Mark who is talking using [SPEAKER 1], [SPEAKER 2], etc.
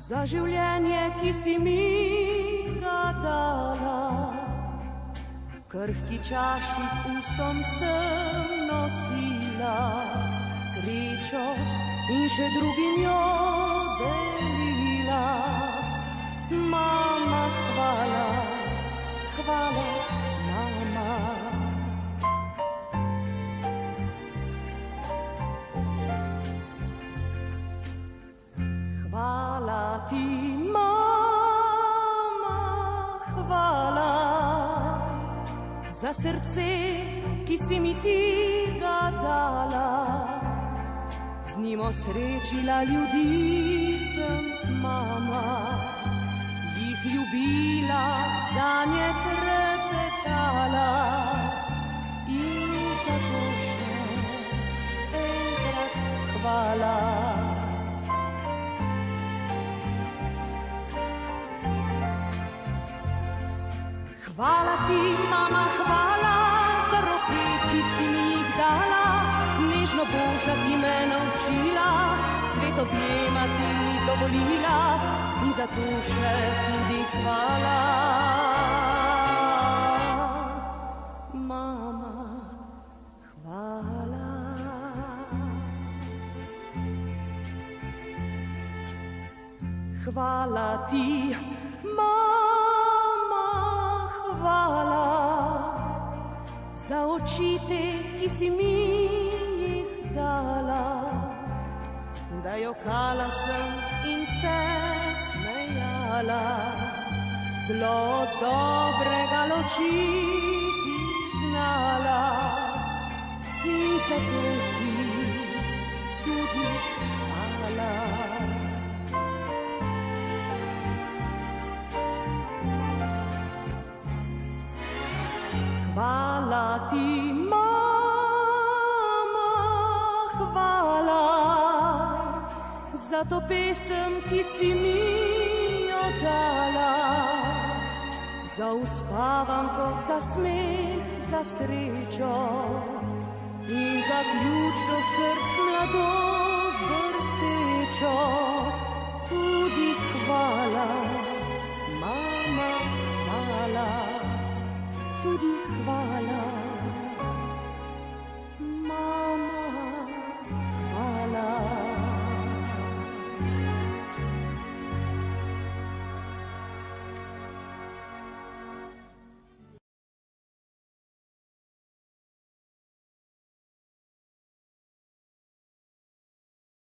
[SPEAKER 1] za življenje, ki si mi ga dala. Krhki čaši ustom sem nosila srečo in še drugim jo delila. Mama, hvala, hvala, mama. Hvala ti, mama, hvala za srce, ki si mi ti ga dala. Z njim osrečila ljudi sem, mama, jih ljubila, zanje trepetala. In zato še enkrat hvala. Hvala ti, mama, hvala za roke, ki si mi jih dala. Nežno Božja ti me naučila, svet objemati mi dovolila. In zato še tudi hvala. Mama, hvala. Hvala ti, mama, hvala za očite, ki si mi jih dala. Da jokala sem in se smejala, zelo dobrega ločiti znala. In zato ti tudi hvala. Hvala ti, mama, hvala za to pesem, ki si mi jo dala. Za uspavanko, za smeh, za srečo in za ključ do src mladosti.